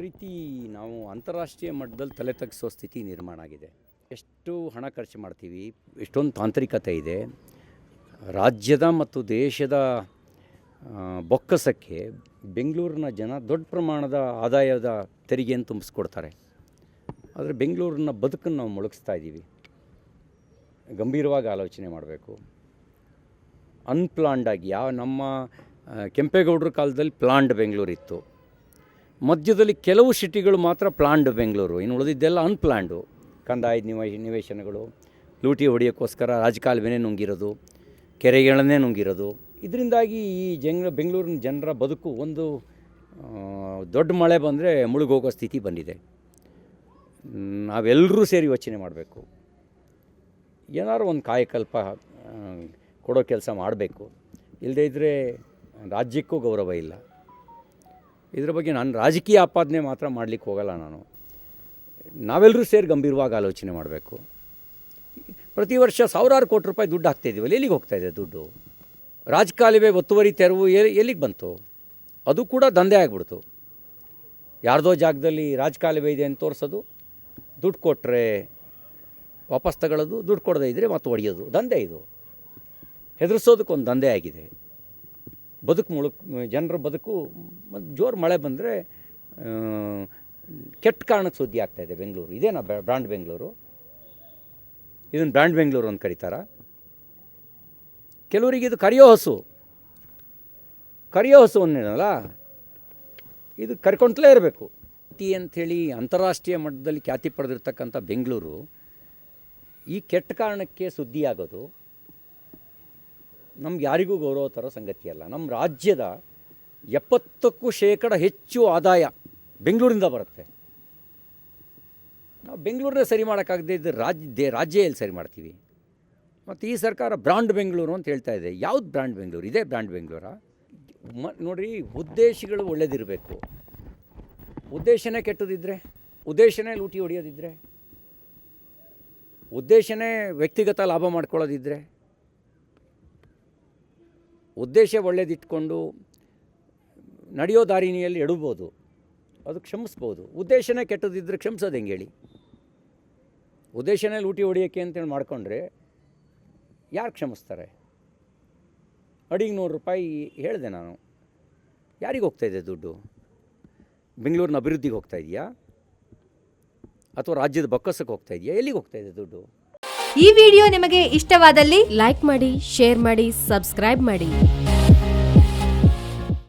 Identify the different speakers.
Speaker 1: ಒಂದು ರೀತಿ ನಾವು ಅಂತಾರಾಷ್ಟ್ರೀಯ ಮಟ್ಟದಲ್ಲಿ ತಲೆ ತಗ್ಗಿಸೋ ಸ್ಥಿತಿ ನಿರ್ಮಾಣ ಆಗಿದೆ. ಎಷ್ಟು ಹಣ ಖರ್ಚು ಮಾಡ್ತೀವಿ, ಎಷ್ಟೊಂದು ತಾಂತ್ರಿಕತೆ ಇದೆ. ರಾಜ್ಯದ ಮತ್ತು ದೇಶದ ಬೊಕ್ಕಸಕ್ಕೆ ಬೆಂಗಳೂರಿನ ಜನ ದೊಡ್ಡ ಪ್ರಮಾಣದ ಆದಾಯದ ತೆರಿಗೆಯನ್ನು ತುಂಬಿಸ್ಕೊಡ್ತಾರೆ. ಆದರೆ ಬೆಂಗಳೂರಿನ ಬದುಕನ್ನು ನಾವು ಮುಳುಗಿಸ್ತಾ ಇದ್ದೀವಿ. ಗಂಭೀರವಾಗಿ ಆಲೋಚನೆ ಮಾಡಬೇಕು. ಅನ್ಪ್ಲಾನ್ಡಾಗಿ ನಮ್ಮ ಕೆಂಪೇಗೌಡರ ಕಾಲದಲ್ಲಿ ಪ್ಲಾನ್ಡ್ ಬೆಂಗಳೂರು ಇತ್ತು. ಮಧ್ಯದಲ್ಲಿ ಕೆಲವು ಸಿಟಿಗಳು ಮಾತ್ರ ಪ್ಲಾನ್ಡ್ ಬೆಂಗಳೂರು, ಇನ್ನು ಉಳಿದಿದ್ದೆಲ್ಲ ಅನ್ಪ್ಲಾನ್ಡು. ಕಂದಾಯದ ನಿವೇಶನಗಳು, ಲೂಟಿ ಹೊಡೆಯೋಕ್ಕೋಸ್ಕರ ರಾಜಕಾಲುವೆನೇ ನುಂಗಿರೋದು, ಕೆರೆಗಳನ್ನೇ ನುಂಗಿರೋದು. ಇದರಿಂದಾಗಿ ಈ ಬೆಂಗಳೂರಿನ ಜನರ ಬದುಕು ಒಂದು ದೊಡ್ಡ ಮಳೆ ಬಂದರೆ ಮುಳುಗೋಗೋ ಸ್ಥಿತಿ ಬಂದಿದೆ. ನಾವೆಲ್ಲರೂ ಸೇರಿ ಯೋಚನೆ ಮಾಡಬೇಕು. ಏನಾದ್ರು ಒಂದು ಕಾಯಕಲ್ಪ ಕೊಡೋ ಕೆಲಸ ಮಾಡಬೇಕು. ಇಲ್ಲದೇ ಇದ್ದರೆ ರಾಜ್ಯಕ್ಕೂ ಗೌರವ ಇಲ್ಲ. ಇದ್ರ ಬಗ್ಗೆ ನಾನು ರಾಜಕೀಯ ಆಪಾದನೆ ಮಾತ್ರ ಮಾಡಲಿಕ್ಕೆ ಹೋಗಲ್ಲ. ನಾವೆಲ್ಲರೂ ಸೇರಿ ಗಂಭೀರವಾಗಿ ಆಲೋಚನೆ ಮಾಡಬೇಕು. ಪ್ರತಿ ವರ್ಷ ಸಾವಿರಾರು ಕೋಟಿ ರೂಪಾಯಿ ದುಡ್ಡು ಹಾಕ್ತಾಯಿದ್ದೀವಲ್ಲ, ಎಲ್ಲಿಗೆ ಹೋಗ್ತಾಯಿದೆ ದುಡ್ಡು? ರಾಜಕಾಲುವೆ ಒತ್ತುವರಿ ತೆರವು ಎಲ್ಲಿಗೆ ಬಂತು? ಅದು ಕೂಡ ದಂಧೆ ಆಗಿಬಿಡ್ತು. ಯಾರ್ದೋ ಜಾಗದಲ್ಲಿ ರಾಜಕಾಲುವೆ ಇದೆ ಅಂತ ತೋರಿಸೋದು, ದುಡ್ಡು ಕೊಟ್ಟರೆ ವಾಪಸ್ ತಗೊಳ್ಳೋದು, ದುಡ್ಡು ಕೊಡದೇ ಇದ್ದರೆ ಮತ್ತೆ ಹೊಡೆಯೋದು. ದಂಧೆ ಇದು. ಹೆದರಿಸೋದಕ್ಕೊಂದು ದಂಧೆ ಆಗಿದೆ. ಜನರ ಬದುಕು ಜೋರು ಮಳೆ ಬಂದರೆ ಕೆಟ್ಟ ಕಾರಣಕ್ಕೆ ಸುದ್ದಿ ಆಗ್ತಾಯಿದೆ ಬೆಂಗಳೂರು. ಇದೇನಾ ಬ್ರ್ಯಾಂಡ್ ಬೆಂಗಳೂರು? ಇದನ್ನು ಬ್ರ್ಯಾಂಡ್ ಬೆಂಗಳೂರು ಅಂತ ಕರೀತಾರ? ಕೆಲವರಿಗೆ ಇದು ಕರಿಯೋ ಹಸು ಅನ್ನೇನಲ್ಲ, ಇದು ಕರ್ಕೊಂತಲೇ ಇರಬೇಕು ಅಂಥೇಳಿ ಅಂತಾರಾಷ್ಟ್ರೀಯ ಮಟ್ಟದಲ್ಲಿ ಖ್ಯಾತಿ ಪಡೆದಿರ್ತಕ್ಕಂಥ ಬೆಂಗಳೂರು ಈ ಕೆಟ್ಟ ಕಾರಣಕ್ಕೆ ಸುದ್ದಿ ಆಗೋದು ನಮ್ಗೆ ಯಾರಿಗೂ ಗೌರವ ಥರ ಸಂಗತಿಯಲ್ಲ. ನಮ್ಮ ರಾಜ್ಯದ 70% ಹೆಚ್ಚು ಆದಾಯ ಬೆಂಗಳೂರಿಂದ ಬರುತ್ತೆ. ನಾವು ಬೆಂಗಳೂರನ್ನೇ ಸರಿ ಮಾಡೋಕ್ಕಾಗದೇ ಇದ್ದರೆ ರಾಜ್ಯ ಎಲ್ಲಿ ಸರಿ ಮಾಡ್ತೀವಿ? ಮತ್ತು ಈ ಸರ್ಕಾರ ಬ್ರ್ಯಾಂಡ್ ಬೆಂಗಳೂರು ಅಂತ ಹೇಳ್ತಾ ಇದೆ. ಯಾವ್ದು ಬ್ರ್ಯಾಂಡ್ ಬೆಂಗಳೂರು? ಇದೇ ಬ್ರ್ಯಾಂಡ್ ಬೆಂಗಳೂರಾ? ನೋಡಿರಿ, ಉದ್ದೇಶಗಳು ಒಳ್ಳೇದಿರಬೇಕು. ಉದ್ದೇಶನೇ ಕೆಟ್ಟದಿದ್ದರೆ, ಉದ್ದೇಶನೇ ಲೂಟಿ ಹೊಡೆಯೋದಿದ್ದರೆ, ಉದ್ದೇಶನೇ ವ್ಯಕ್ತಿಗತ ಲಾಭ ಮಾಡ್ಕೊಳ್ಳೋದಿದ್ದರೆ, ಉದ್ದೇಶ ಒಳ್ಳೇದಿಟ್ಕೊಂಡು ನಡೆಯೋ ದಾರಿನಿಯಲ್ಲಿ ಎಡಬೋದು, ಅದು ಕ್ಷಮಿಸ್ಬೋದು. ಉದ್ದೇಶನೇ ಕೆಟ್ಟದಿದ್ದರೆ ಕ್ಷಮಿಸೋದು ಹೆಂಗೆ ಹೇಳಿ? ಉದ್ದೇಶನೇ ಲೂಟಿ ಹೊಡೆಯೋಕ್ಕೆ ಅಂತೇಳಿ ಮಾಡಿಕೊಂಡ್ರೆ ಯಾರು ಕ್ಷಮಿಸ್ತಾರೆ? ಅಡಿಗೆ 100 ರೂಪಾಯಿ ಹೇಳಿದೆ ನಾನು. ಯಾರಿಗೆ ಹೋಗ್ತಾಯಿದೆ ದುಡ್ಡು? ಬೆಂಗಳೂರಿನ ಅಭಿವೃದ್ಧಿಗೆ ಹೋಗ್ತಾ ಇದೆಯಾ ಅಥವಾ ರಾಜ್ಯದ ಬೊಕ್ಕಸಕ್ಕೆ ಹೋಗ್ತಾ ಇದೆಯಾ? ಎಲ್ಲಿಗೆ ಹೋಗ್ತಾಯಿದೆ ದುಡ್ಡು?
Speaker 2: ಈ ವಿಡಿಯೋ ನಿಮಗೆ ಇಷ್ಟವಾದಲ್ಲಿ ಲೈಕ್ ಮಾಡಿ, ಶೇರ್ ಮಾಡಿ, ಸಬ್ಸ್ಕ್ರೈಬ್ ಮಾಡಿ.